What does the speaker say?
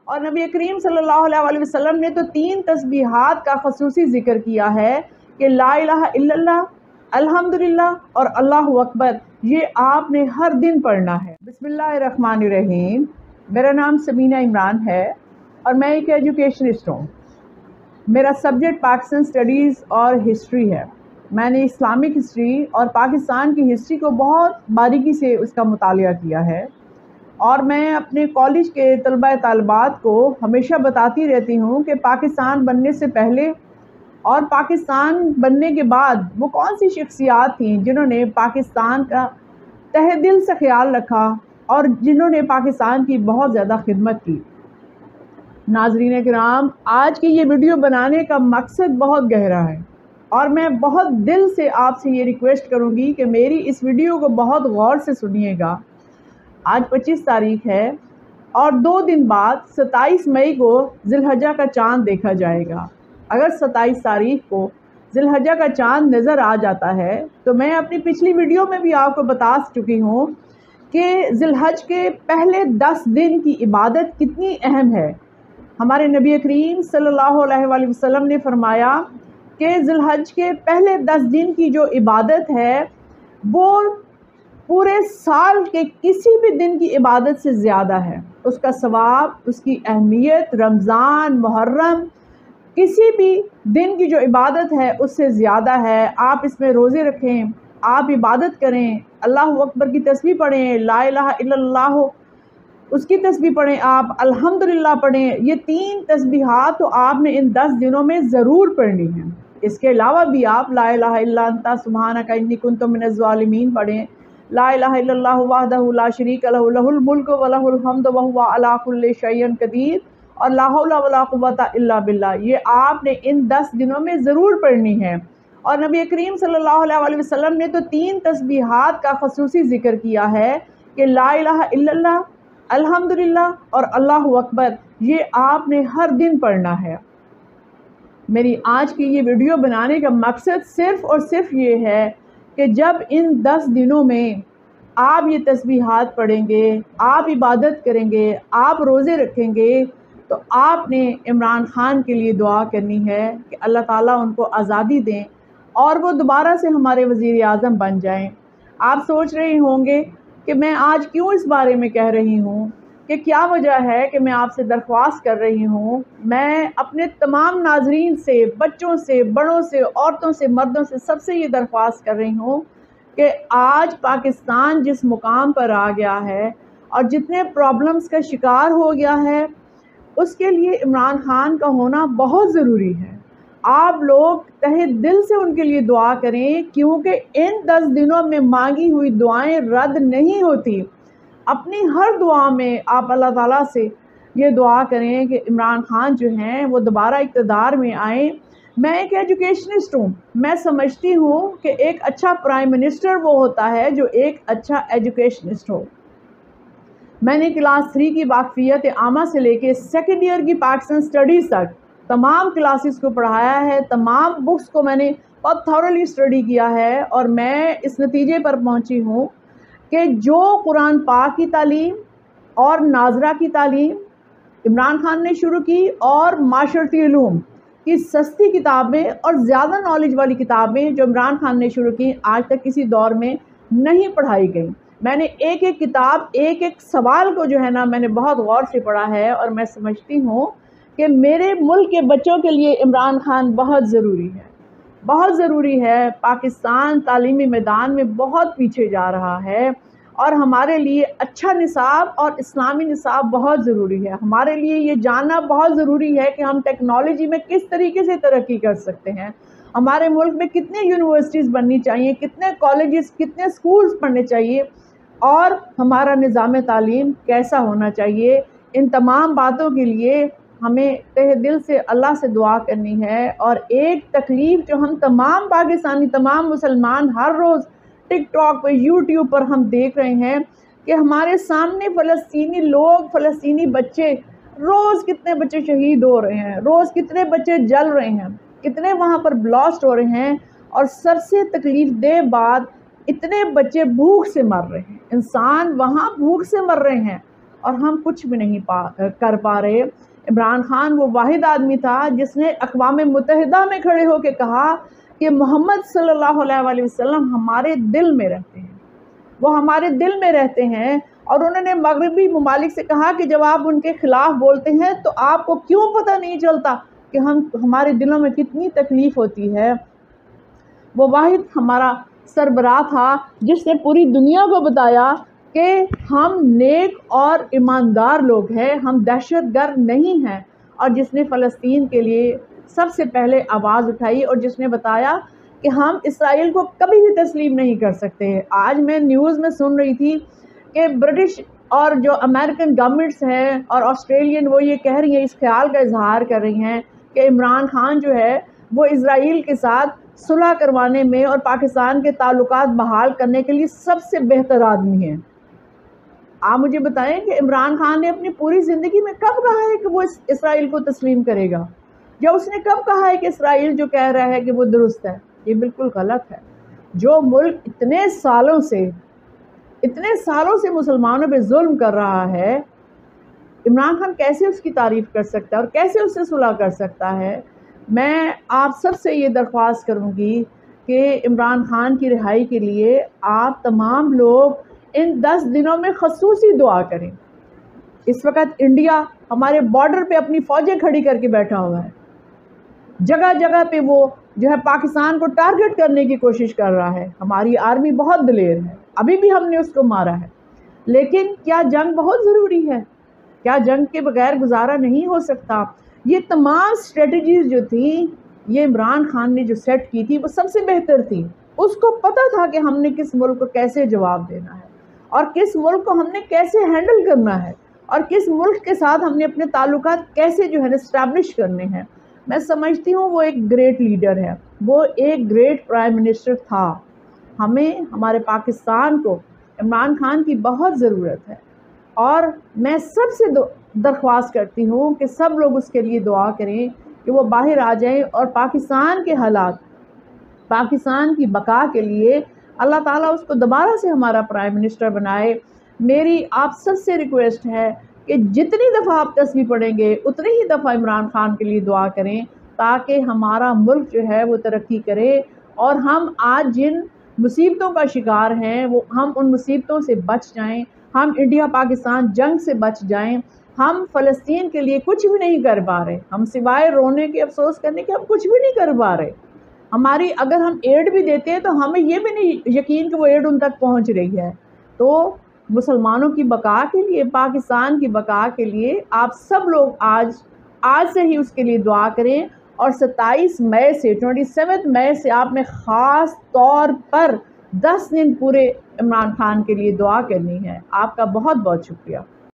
اور نبی کریم صلی اللہ علیہ وسلم نے تو 3 تسبیحات کا خصوصی ذکر کیا ہے کہ لا الہ الا اللہ، الحمدللہ اور اللہ اکبر، یہ آپ نے ہر دن پڑھنا ہے۔ بسم اللہ الرحمن الرحیم۔ میرا نام سمینہ عمران ہے اور میں ایک ایجوکیشنسٹ ہوں۔ میرا سبجیکٹ پاکستان اسٹڈیز اور ہسٹری ہے۔ میں نے اسلامک ہسٹری اور پاکستان کی ہسٹری کو بہت باریکی سے اس کا مطالعہ کیا ہے، اور میں اپنے کالج کے طلباء طالبات کو ہمیشہ بتاتی رہتی ہوں کہ پاکستان بننے سے پہلے اور پاکستان بننے کے بعد وہ کون سی شخصیات تھیں جنہوں نے پاکستان کا تہ دل سے خیال رکھا اور جنہوں نے پاکستان کی بہت زیادہ خدمت کی۔ ناظرین کرام، آج کی یہ ویڈیو بنانے کا مقصد بہت گہرا ہے، اور میں بہت دل سے آپ سے یہ ریکویسٹ کروں گی کہ میری اس ویڈیو کو بہت غور سے سنیے گا۔ آج 25 تاریخ ہے اور 2 دن بعد 27 مئی کو ذی الحجہ کا چاند دیکھا جائے گا۔ اگر 27 تاریخ کو ذی الحجہ کا چاند نظر آ جاتا ہے تو میں اپنی پچھلی ویڈیو میں بھی آپ کو بتا چکی ہوں کہ ذی الحج کے پہلے 10 دن کی عبادت کتنی اہم ہے۔ ہمارے نبی کریم صلی اللہ علیہ وآلہ وسلم نے فرمایا کہ ذی الحج کے پہلے 10 دن کی جو عبادت ہے وہ پورے سال کے کسی بھی دن کی عبادت سے زیادہ ہے۔ اس کا ثواب، اس کی اہمیت رمضان، محرم، کسی بھی دن کی جو عبادت ہے اس سے زیادہ ہے۔ آپ اس میں روزے رکھیں، آپ عبادت کریں، اللہ اکبر کی تسبیح پڑھیں، لا الہ الا اللہ اس کی تسبیح پڑھیں، آپ الحمدللہ پڑھیں۔ یہ 3 تسبیحات تو آپ نے ان 10 دنوں میں ضرور پڑھنی ہیں۔ اس کے علاوہ بھی آپ لا الہ الا انت سبحانک انی کنت من الظالمین پڑھیں، لا الہ الا اللہ وحدہ لا شریک لہ لہ الملک و لہ الحمد وہو علی کل شیء قدیر، اور لا حول ولا قوۃ الا باللہ، یہ آپ نے ان 10 دنوں میں ضرور پڑھنی ہے۔ اور نبی کریم صلی اللہ علیہ وسلم نے تو 3 تسبیحات کا خصوصی ذکر کیا ہے کہ لا الہ الا اللہ، الحمدللہ اور اللہ اکبر، یہ آپ نے ہر دن پڑھنا ہے۔ میری آج کی یہ ویڈیو بنانے کا مقصد صرف اور صرف یہ ہے کہ جب ان 10 دنوں میں آپ یہ تسبیحات پڑھیں گے، آپ عبادت کریں گے، آپ روزے رکھیں گے، تو آپ نے عمران خان کے لیے دعا کرنی ہے کہ اللہ تعالیٰ ان کو آزادی دیں اور وہ دوبارہ سے ہمارے وزیر اعظم بن جائیں۔ آپ سوچ رہے ہوں گے کہ میں آج کیوں اس بارے میں کہہ رہی ہوں، کہ کیا وجہ ہے کہ میں آپ سے درخواست کر رہی ہوں۔ میں اپنے تمام ناظرین سے، بچوں سے، بڑوں سے، عورتوں سے، مردوں سے، سب سے یہ درخواست کر رہی ہوں کہ آج پاکستان جس مقام پر آ گیا ہے اور جتنے پرابلمز کا شکار ہو گیا ہے، اس کے لیے عمران خان کا ہونا بہت ضروری ہے۔ آپ لوگ تہہ دل سے ان کے لیے دعا کریں، کیونکہ ان 10 دنوں میں مانگی ہوئی دعائیں رد نہیں ہوتی۔ اپنی ہر دعا میں آپ اللہ تعالیٰ سے یہ دعا کریں کہ عمران خان جو ہیں وہ دوبارہ اقتدار میں آئیں۔ میں ایک ایجوکیشنسٹ ہوں، میں سمجھتی ہوں کہ ایک اچھا پرائم منسٹر وہ ہوتا ہے جو ایک اچھا ایجوکیشنسٹ ہو۔ میں نے کلاس 3 کی واقفیت عامہ سے لے کے 2nd ایئر کی پاکستان اسٹڈیز تک تمام کلاسز کو پڑھایا ہے، تمام بکس کو میں نے بہت تھورلی اسٹڈی کیا ہے، اور میں اس نتیجے پر پہنچی ہوں کہ جو قرآن پاک کی تعلیم اور ناظرہ کی تعلیم عمران خان نے شروع کی، اور معاشرتی علوم کی سستی کتابیں اور زیادہ نالج والی کتابیں جو عمران خان نے شروع کی، آج تک کسی دور میں نہیں پڑھائی گئیں۔ میں نے ایک ایک کتاب، ایک ایک سوال کو جو ہے نا میں نے بہت غور سے پڑھا ہے، اور میں سمجھتی ہوں کہ میرے ملک کے بچوں کے لیے عمران خان بہت ضروری ہے، بہت ضروری ہے۔ پاکستان تعلیمی میدان میں بہت پیچھے جا رہا ہے، اور ہمارے لیے اچھا نصاب اور اسلامی نصاب بہت ضروری ہے۔ ہمارے لیے یہ جاننا بہت ضروری ہے کہ ہم ٹیکنالوجی میں کس طریقے سے ترقی کر سکتے ہیں، ہمارے ملک میں کتنے یونیورسٹیز بننی چاہیے، کتنے کالجز، کتنے سکولز پڑھنے چاہیے، اور ہمارا نظام تعلیم کیسا ہونا چاہیے۔ ان تمام باتوں کے لیے ہمیں تہ دل سے اللہ سے دعا کرنی ہے۔ اور ایک تکلیف جو ہم تمام پاکستانی، تمام مسلمان ہر روز ٹک ٹاک پہ، یوٹیوب پر ہم دیکھ رہے ہیں کہ ہمارے سامنے فلسطینی لوگ، فلسطینی بچے، روز کتنے بچے شہید ہو رہے ہیں، روز کتنے بچے جل رہے ہیں، کتنے وہاں پر بلاسٹ ہو رہے ہیں، اور سب سے تکلیف دہ بات، اتنے بچے بھوک سے مر رہے ہیں۔ انسان وہاں بھوک سے مر رہے ہیں، اور ہم کچھ بھی نہیں کر پا رہے۔ عمران خان وہ واحد آدمی تھا جس نے اقوام متحدہ میں کھڑے ہو کے کہا کہ محمد صلی اللہ علیہ وسلم ہمارے دل میں رہتے ہیں، وہ ہمارے دل میں رہتے ہیں۔ اور انہوں نے مغربی ممالک سے کہا کہ جب آپ ان کے خلاف بولتے ہیں تو آپ کو کیوں پتہ نہیں چلتا کہ ہمارے دلوں میں کتنی تکلیف ہوتی ہے۔ وہ واحد ہمارا سربراہ تھا جس نے پوری دنیا کو بتایا کہ ہم نیک اور ایماندار لوگ ہیں، ہم دہشت گرد نہیں ہیں، اور جس نے فلسطین کے لیے سب سے پہلے آواز اٹھائی اور جس نے بتایا کہ ہم اسرائیل کو کبھی بھی تسلیم نہیں کر سکتے۔ آج میں نیوز میں سن رہی تھی کہ برٹش اور جو امریکن گورنمنٹس ہیں اور آسٹریلین، وہ یہ کہہ رہی ہیں، اس خیال کا اظہار کر رہی ہیں کہ عمران خان جو ہے وہ اسرائیل کے ساتھ صلح کروانے میں اور پاکستان کے تعلقات بحال کرنے کے لیے سب سے بہتر آدمی ہیں۔ آپ مجھے بتائیں کہ عمران خان نے اپنی پوری زندگی میں کب کہا ہے کہ وہ اسرائیل کو تسلیم کرے گا، یا اس نے کب کہا ہے کہ اسرائیل جو کہہ رہا ہے کہ وہ درست ہے؟ یہ بالکل غلط ہے۔ جو ملک اتنے سالوں سے مسلمانوں پہ ظلم کر رہا ہے، عمران خان کیسے اس کی تعریف کر سکتا ہے اور کیسے اس سے صلح کر سکتا ہے؟ میں آپ سب سے یہ درخواست کروں گی کہ عمران خان کی رہائی کے لیے آپ تمام لوگ ان 10 دنوں میں خصوصی دعا کریں۔ اس وقت انڈیا ہمارے بارڈر پہ اپنی فوجیں کھڑی کر کے بیٹھا ہوا ہے، جگہ جگہ پہ وہ جو ہے پاکستان کو ٹارگٹ کرنے کی کوشش کر رہا ہے۔ ہماری آرمی بہت دلیر ہے، ابھی بھی ہم نے اس کو مارا ہے، لیکن کیا جنگ بہت ضروری ہے؟ کیا جنگ کے بغیر گزارا نہیں ہو سکتا؟ یہ تمام اسٹریٹجیز جو تھیں، یہ عمران خان نے جو سیٹ کی تھی وہ سب سے بہتر تھی۔ اس کو پتہ تھا کہ ہم نے کس ملک کو کیسے جواب دینا ہے، اور کس ملک کو ہم نے کیسے ہینڈل کرنا ہے، اور کس ملک کے ساتھ ہم نے اپنے تعلقات کیسے جو ہے اسٹیبلش کرنے ہیں۔ میں سمجھتی ہوں وہ ایک گریٹ لیڈر ہے، وہ ایک گریٹ پرائم منسٹر تھا۔ ہمیں ہمارے پاکستان کو عمران خان کی بہت ضرورت ہے، اور میں سب سے درخواست کرتی ہوں کہ سب لوگ اس کے لیے دعا کریں کہ وہ باہر آ جائیں، اور پاکستان کے حالات، پاکستان کی بقا کے لیے اللہ تعالیٰ اس کو دوبارہ سے ہمارا پرائم منسٹر بنائے۔ میری آپ سب سے ریکویسٹ ہے کہ جتنی دفعہ آپ تسبیح پڑھیں گے اتنی ہی دفعہ عمران خان کے لیے دعا کریں، تاکہ ہمارا ملک جو ہے وہ ترقی کرے، اور ہم آج جن مصیبتوں کا شکار ہیں وہ ہم ان مصیبتوں سے بچ جائیں، ہم انڈیا پاکستان جنگ سے بچ جائیں۔ ہم فلسطین کے لیے کچھ بھی نہیں کر پا رہے، ہم سوائے رونے کے، افسوس کرنے کے، ہم کچھ بھی نہیں کر پا رہے۔ ہماری اگر ہم ایڈ بھی دیتے ہیں تو ہمیں یہ بھی نہیں یقین کہ وہ ایڈ ان تک پہنچ رہی ہے۔ تو مسلمانوں کی بقا کے لیے، پاکستان کی بقا کے لیے آپ سب لوگ آج سے ہی اس کے لیے دعا کریں، اور 27 مئی سے آپ نے خاص طور پر 10 دن پورے عمران خان کے لیے دعا کرنی ہے۔ آپ کا بہت بہت شکریہ۔